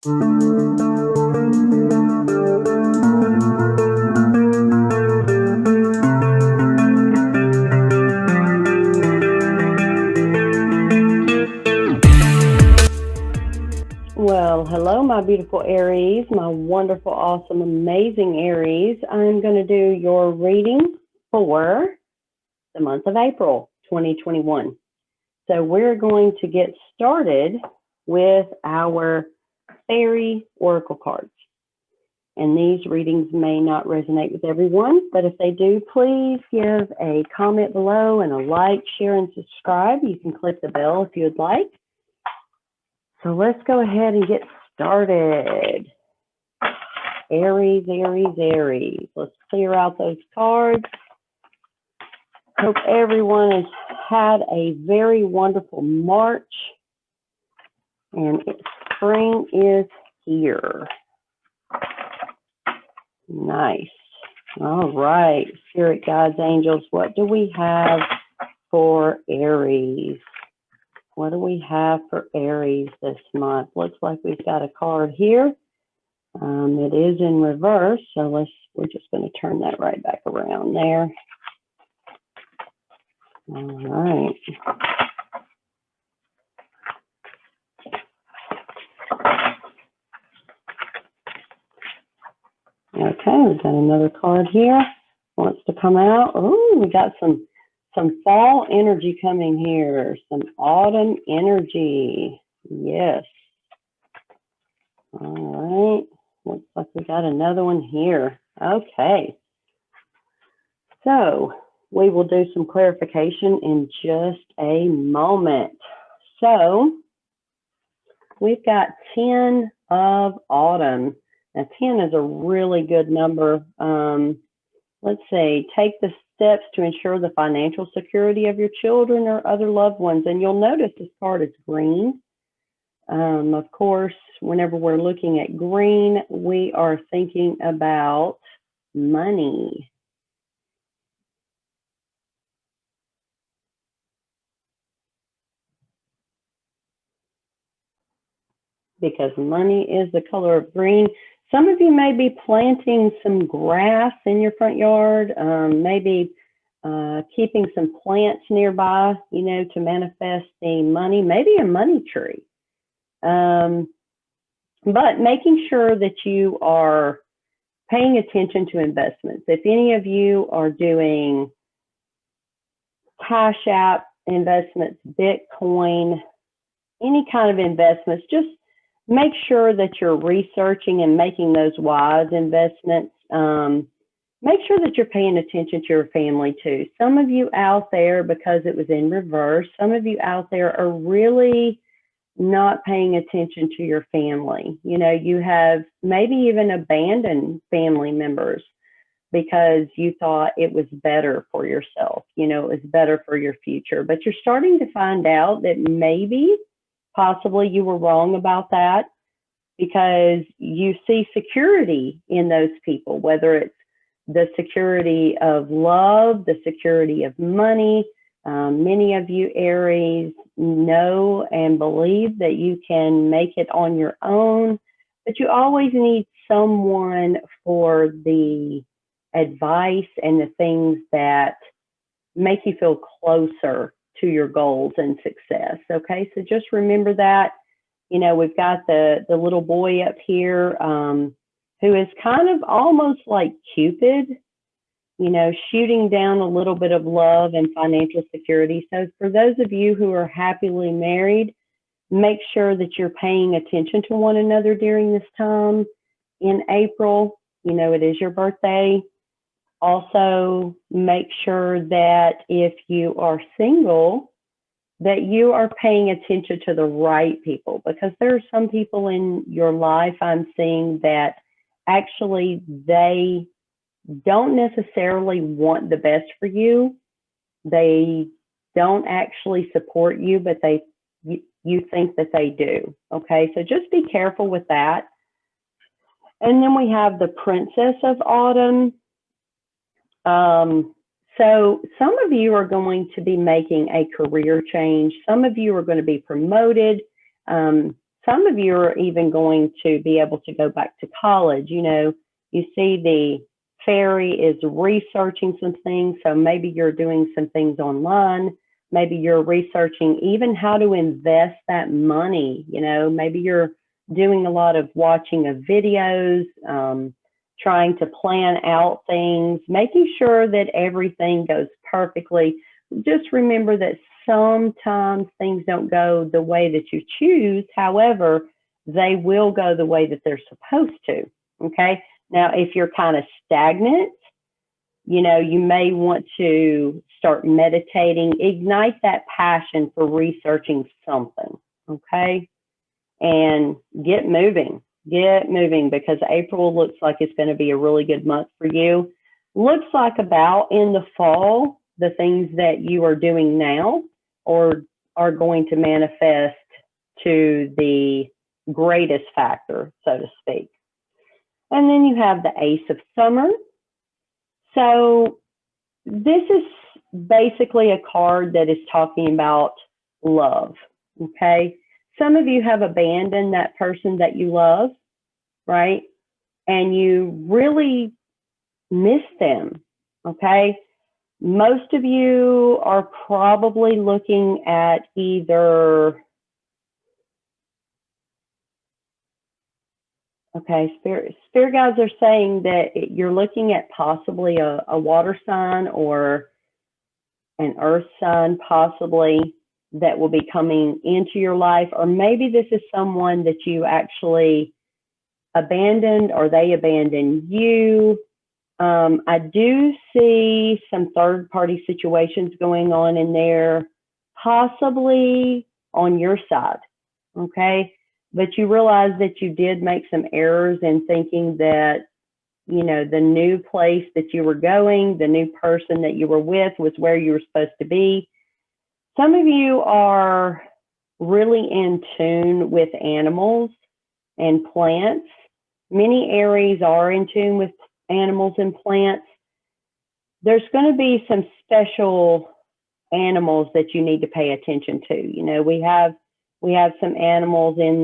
Well, hello, my beautiful Aries, my wonderful, awesome, amazing Aries. I'm going to do your reading for the month of April 2021. So we're going to get started with our fairy oracle cards. And these readings may not resonate with everyone, but if they do, please give a comment below and a like, share, and subscribe. You can click the bell if you would like. So let's go ahead and get started. Aries, Aries, Aries. Let's clear out those cards. Hope everyone has had a very wonderful March. And spring is here. Nice. All right. Spirit guides, angels, what do we have for Aries? What do we have for Aries this month? Looks like we've got a card here. It is in reverse, so we're just going to turn that right back around there. All right. Okay, we've got another card here. Wants to come out. Oh, we got some fall energy coming here. Some autumn energy. Yes. All right. Looks like we got another one here. Okay. So we will do some clarification in just a moment. So we've got 10 of autumn. Now 10 is a really good number. Let's say take the steps to ensure the financial security of your children or other loved ones. And you'll notice this card is green. Of course, whenever we're looking at green, we are thinking about money. Because money is the color of green. Some of you may be planting some grass in your front yard, maybe keeping some plants nearby, to manifest the money, maybe a money tree. But making sure that you are paying attention to investments. If any of you are doing Cash App investments, Bitcoin, any kind of investments, just make sure that you're researching and making those wise investments. Make sure that you're paying attention to your family too. Some of you out there, because it was in reverse, some of you out there are really not paying attention to your family. You have maybe even abandoned family members because you thought it was better for yourself. It was better for your future. But you're starting to find out that maybe possibly you were wrong about that, because you see security in those people, whether it's the security of love, the security of money. Many of you Aries know and believe that you can make it on your own, but you always need someone for the advice and the things that make you feel closer to your goals and success. Okay, so just remember that. We've got the little boy up here who is kind of almost like Cupid, shooting down a little bit of love and financial security. So for those of you who are happily married, make sure that you're paying attention to one another during this time in April. It is your birthday. Also, make sure that if you are single, that you are paying attention to the right people, because there are some people in your life I'm seeing that actually they don't necessarily want the best for you. They don't actually support you, but you think that they do. Okay, so just be careful with that. And then we have the Princess of Autumn. So some of you are going to be making a career change. Some of you are going to be promoted. Some of you are even going to be able to go back to college. You know, you see the fairy is researching some things, so maybe you're doing some things online. Maybe you're researching even how to invest that money. You know, maybe you're doing a lot of watching of videos, trying to plan out things, making sure that everything goes perfectly. Just remember that sometimes things don't go the way that you choose. However, they will go the way that they're supposed to. Okay. Now, if you're kind of stagnant, you know, you may want to start meditating, ignite that passion for researching something. Okay. And get moving, because April looks like it's going to be a really good month for you. Looks like about in the fall, the things that you are doing now or are going to manifest to the greatest factor, so to speak. And then you have the Ace of Summer. So this is basically a card that is talking about love, okay? Some of you have abandoned that person that you love, right? And you really miss them, okay? Most of you are probably looking at either, okay, spirit guides are saying that you're looking at possibly a water sign or an earth sign, possibly, that will be coming into your life. Or maybe this is someone that you actually abandoned or they abandoned you. I do see some third-party situations going on in there, possibly on your side, okay? But you realize that you did make some errors in thinking that, you know, the new place that you were going, the new person that you were with was where you were supposed to be. Some of you are really in tune with animals and plants. Many Aries are in tune with animals and plants. There's going to be some special animals that you need to pay attention to. You know, we have some animals in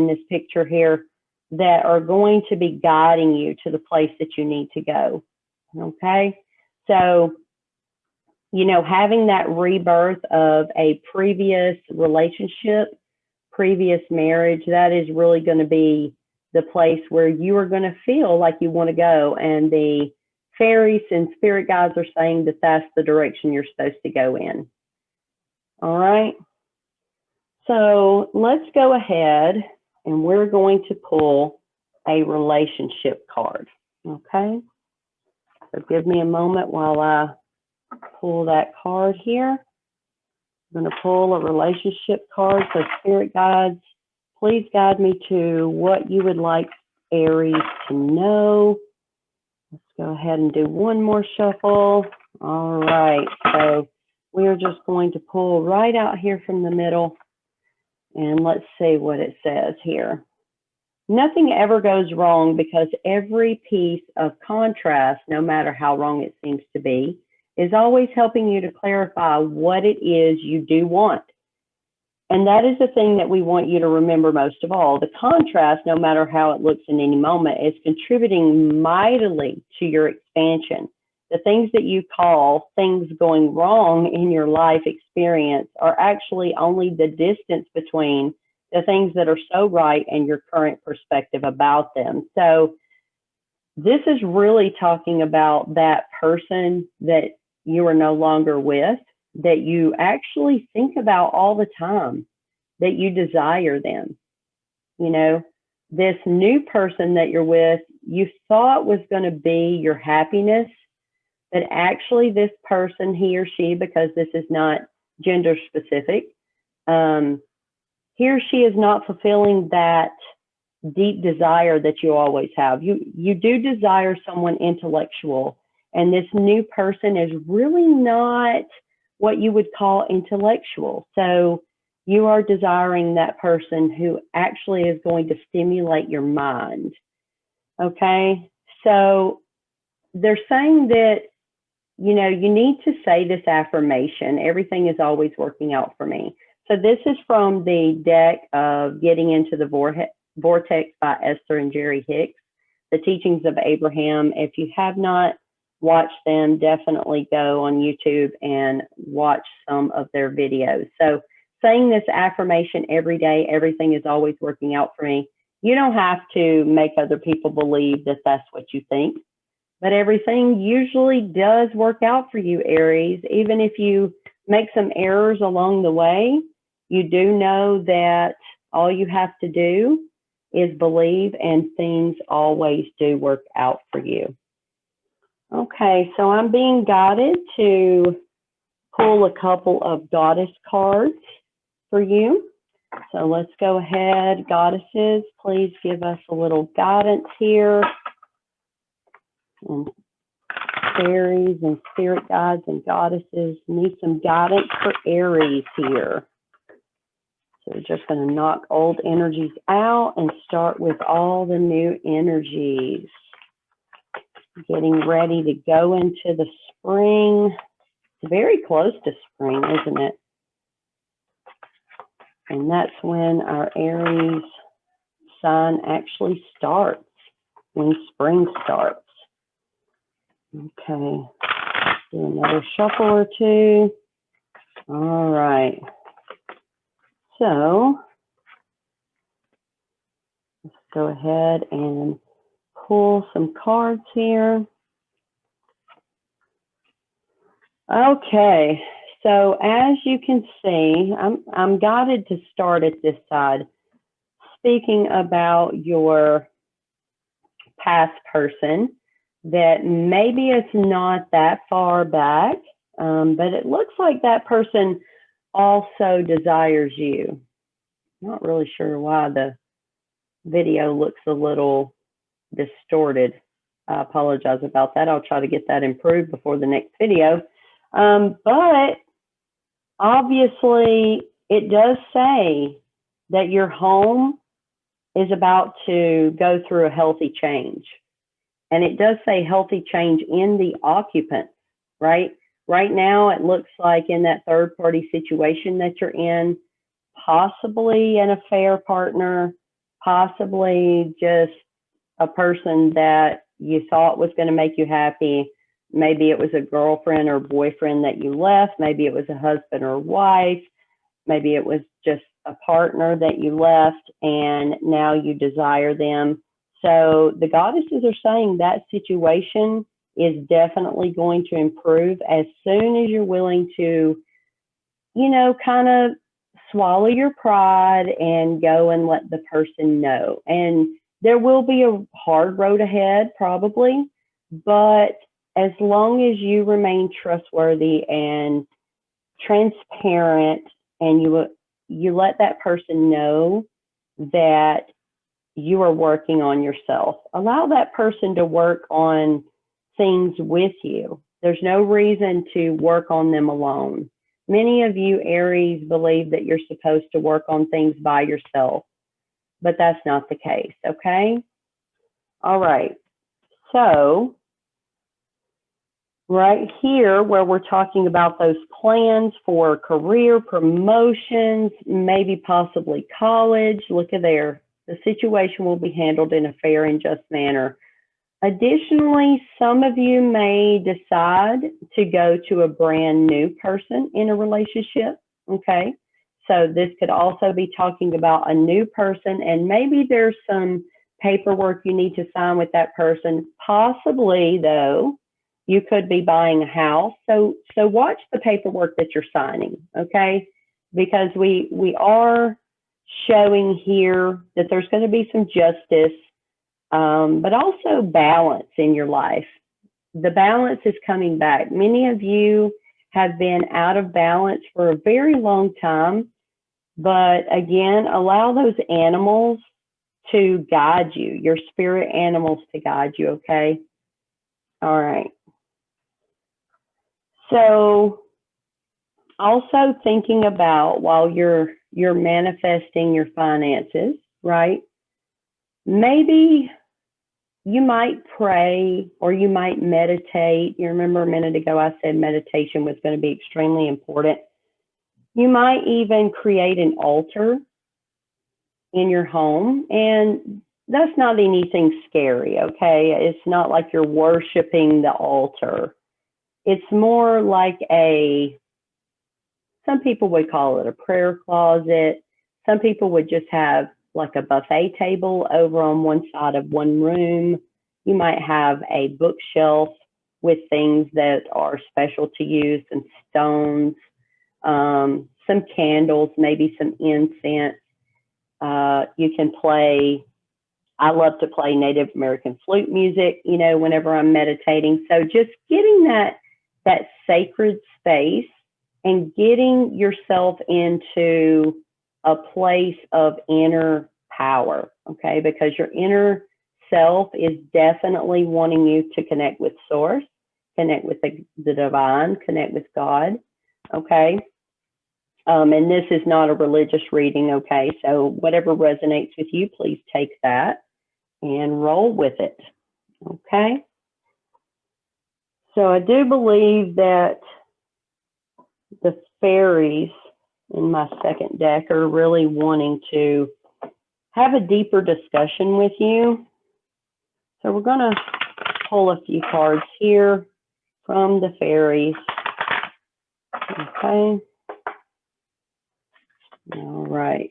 this picture here that are going to be guiding you to the place that you need to go. Okay? So, you know, having that rebirth of a previous relationship, previous marriage, that is really going to be the place where you are going to feel like you want to go. And the fairies and spirit guides are saying that that's the direction you're supposed to go in. All right. So let's go ahead and we're going to pull a relationship card. Okay. So give me a moment while I pull that card here. I'm going to pull a relationship card. So spirit guides, please guide me to what you would like Aries to know. Let's go ahead and do one more shuffle. All right. So we're just going to pull right out here from the middle. And let's see what it says here. Nothing ever goes wrong because every piece of contrast, no matter how wrong it seems to be, is always helping you to clarify what it is you do want. And that is the thing that we want you to remember most of all. The contrast, no matter how it looks in any moment, is contributing mightily to your expansion. The things that you call things going wrong in your life experience are actually only the distance between the things that are so right and your current perspective about them. So this is really talking about that person that you are no longer with, that you actually think about all the time, that you desire them. You know, this new person that you're with, you thought was going to be your happiness, but actually this person, he or she, because this is not gender specific, he or she is not fulfilling that deep desire that you always have. You do desire someone intellectual, and this new person is really not what you would call intellectual. So you are desiring that person who actually is going to stimulate your mind. Okay? So they're saying that, you know, you need to say this affirmation: everything is always working out for me. So this is from the deck of Getting into the Vortex by Esther and Jerry Hicks, the teachings of Abraham. If you have not watched them, definitely go on YouTube and watch some of their videos. So saying this affirmation every day, everything is always working out for me. You don't have to make other people believe that that's what you think, but everything usually does work out for you, Aries. Even if you make some errors along the way, you do know that all you have to do is believe, and things always do work out for you. Okay, so I'm being guided to pull a couple of goddess cards for you. So let's go ahead. Goddesses, please give us a little guidance here. And fairies and spirit guides and goddesses need some guidance for Aries here. So we're just going to knock old energies out and start with all the new energies. Getting ready to go into the spring. It's very close to spring, isn't it? And that's when our Aries sign actually starts, when spring starts. Okay, do another shuffle or two. All right. So let's go ahead and pull some cards here. Okay, so as you can see, I'm guided to start at this side, speaking about your past person that maybe it's not that far back, but it looks like that person also desires you. Not really sure why the video looks a little distorted. I apologize about that. I'll try to get that improved before the next video. But obviously it does say that your home is about to go through a healthy change. And it does say healthy change in the occupants, right? Right now, it looks like in that third-party situation that you're in, possibly an affair partner, possibly just a person that you thought was going to make you happy. Maybe it was a girlfriend or boyfriend that you left. Maybe it was a husband or wife. Maybe it was just a partner that you left and now you desire them. So the goddesses are saying that situation is definitely going to improve as soon as you're willing to, you know, kind of swallow your pride and go and let the person know. And there will be a hard road ahead, probably, but as long as you remain trustworthy and transparent and you let that person know that you are working on yourself. Allow that person to work on things with you. There's no reason to work on them alone. Many of you Aries believe that you're supposed to work on things by yourself, but that's not the case, okay? All right, so right here where we're talking about those plans for career, promotions, maybe possibly college, look at there. The situation will be handled in a fair and just manner. Additionally, some of you may decide to go to a brand new person in a relationship, okay? So this could also be talking about a new person, and maybe there's some paperwork you need to sign with that person. Possibly, though, you could be buying a house. So watch the paperwork that you're signing, okay? Because we are showing here that there's going to be some justice, but also balance in your life. The balance is coming back. Many of you have been out of balance for a very long time, but again, allow those animals to guide you, your spirit animals to guide you, okay? All right. So also thinking about while you're manifesting your finances, right? Maybe you might pray or you might meditate. You remember a minute ago I said meditation was going to be extremely important. You might even create an altar in your home, and that's not anything scary, okay? It's not like you're worshiping the altar. It's more like some people would call it a prayer closet. Some people would just have like a buffet table over on one side of one room. You might have a bookshelf with things that are special to you, some stones, some candles, maybe some incense. You can play, I love to play Native American flute music, whenever I'm meditating. So just getting that sacred space and getting yourself into a place of inner power, okay? Because your inner self is definitely wanting you to connect with Source, connect with the divine, connect with God, okay? And this is not a religious reading, okay? So whatever resonates with you, please take that and roll with it, okay? So I do believe that the fairies in my second deck are really wanting to have a deeper discussion with you. So we're going to pull a few cards here from the fairies. Okay. All right.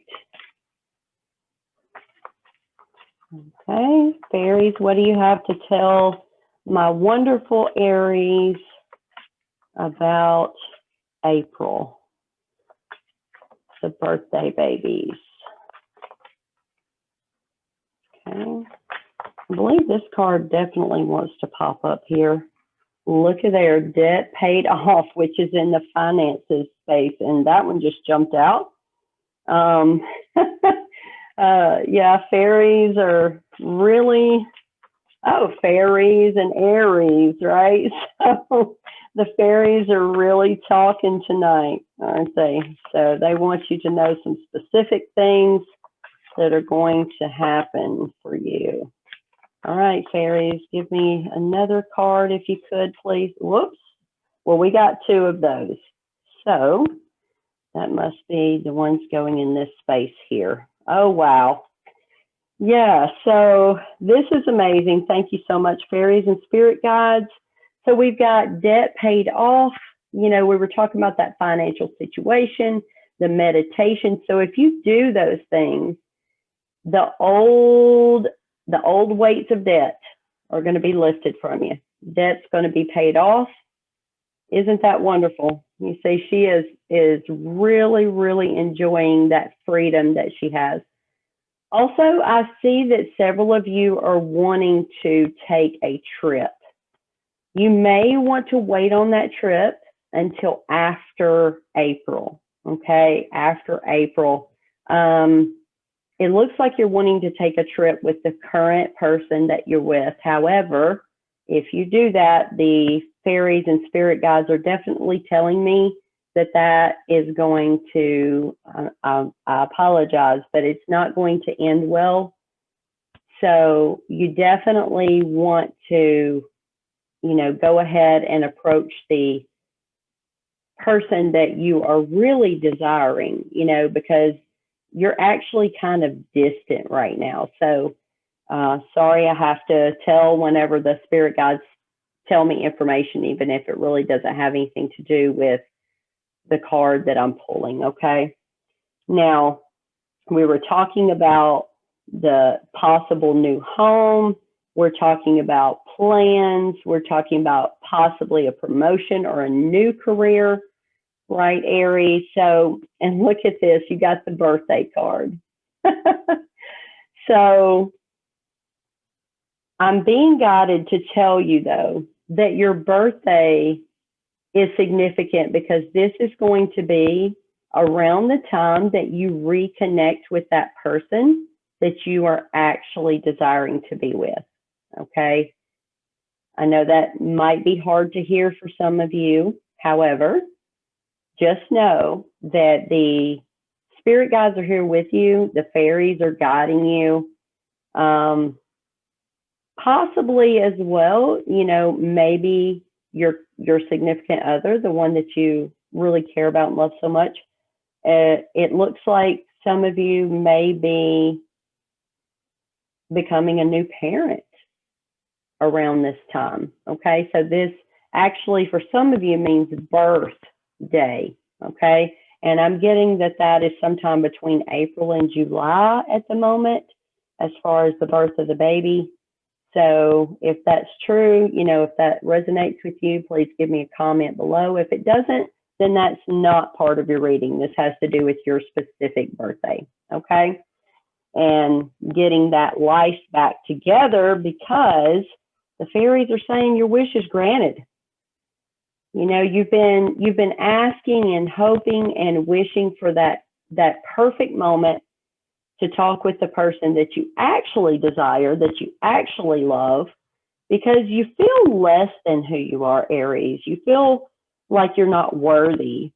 Okay, fairies, what do you have to tell my wonderful Aries about April, the birthday babies? Okay, I believe this card definitely wants to pop up here. Look at there, debt paid off, which is in the finances space, and that one just jumped out. Yeah, fairies are really, fairies and Aries, right? So the fairies are really talking tonight, aren't they? So they want you to know some specific things that are going to happen for you. All right, fairies, give me another card if you could, please. Whoops. Well, we got two of those. So that must be the ones going in this space here. Oh, wow. Yeah, so this is amazing. Thank you so much, fairies and spirit guides. So we've got debt paid off. We were talking about that financial situation, the meditation. So if you do those things, the old weights of debt are going to be lifted from you. Debt's going to be paid off. Isn't that wonderful? You see, she is really, really enjoying that freedom that she has. Also, I see that several of you are wanting to take a trip. You may want to wait on that trip until after April, okay? After April. It looks like you're wanting to take a trip with the current person that you're with. However, if you do that, the fairies and spirit guides are definitely telling me that is going to, I apologize, but it's not going to end well. So you definitely want to, go ahead and approach the person that you are really desiring, because you're actually kind of distant right now. So sorry, I have to tell whenever the spirit guides tell me information, even if it really doesn't have anything to do with the card that I'm pulling, okay? Now, we were talking about the possible new home. We're talking about plans. We're talking about possibly a promotion or a new career, right, Aries? So, and look at this, you got the birthday card. So, I'm being guided to tell you, though, that your birthday is significant because this is going to be around the time that you reconnect with that person that you are actually desiring to be with, okay? I know that might be hard to hear for some of you. However, just know that the spirit guides are here with you. The fairies are guiding you. Possibly as well, maybe your significant other, the one that you really care about and love so much, It looks like some of you may be becoming a new parent around this time. Okay, so this actually for some of you means birthday. Okay, and I'm getting that that is sometime between April and July at the moment as far as the birth of the baby. So if that's true, you know, if that resonates with you, please give me a comment below. If it doesn't, then that's not part of your reading. This has to do with your specific birthday. Okay, and getting that life back together because the fairies are saying your wish is granted. You know, you've been asking and hoping and wishing for that perfect moment to talk with the person that you actually desire, that you actually love, because you feel less than who you are, Aries. You feel like you're not worthy.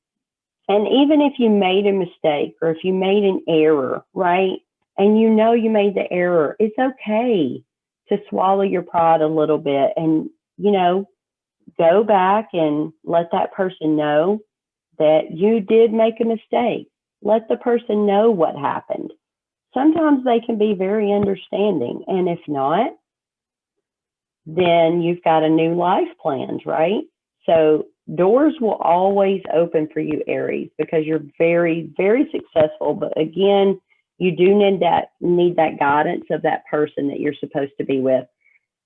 And even if you made a mistake or if you made an error, right? And you know you made the error, it's okay to swallow your pride a little bit and, you know, go back and let that person know that you did make a mistake. Let the person know what happened. Sometimes they can be very understanding. And if not, then you've got a new life planned, right? So doors will always open for you, Aries, because you're very, very successful. But again, you do need that guidance of that person that you're supposed to be with.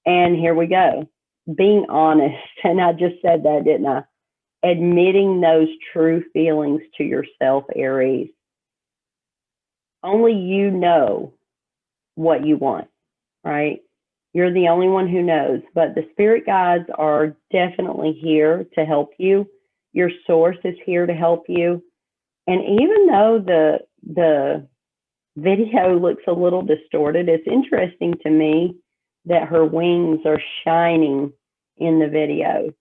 And here we go. Being honest. And I just said that, didn't I? Admitting those true feelings to yourself, Aries. Only you know what you want, right? You're the only one who knows, but the spirit guides are definitely here to help you. Your source is here to help you. And even though the video looks a little distorted, it's interesting to me that her wings are shining in the video.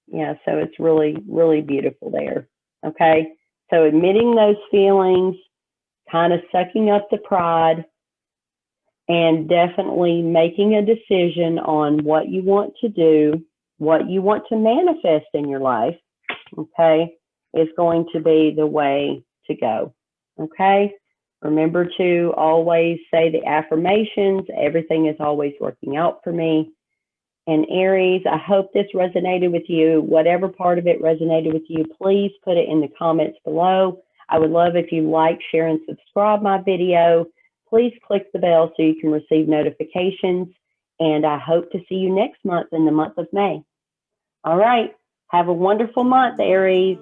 Yeah, so it's really, really beautiful there. Okay, so admitting those feelings, kind of sucking up the pride, and definitely making a decision on what you want to do, what you want to manifest in your life, okay, is going to be the way to go. Okay, remember to always say the affirmations. Everything is always working out for me. And Aries, I hope this resonated with you. Whatever part of it resonated with you, please put it in the comments below. I would love if you like, share, and subscribe my video. Please click the bell so you can receive notifications. And I hope to see you next month in the month of May. All right. Have a wonderful month, Aries.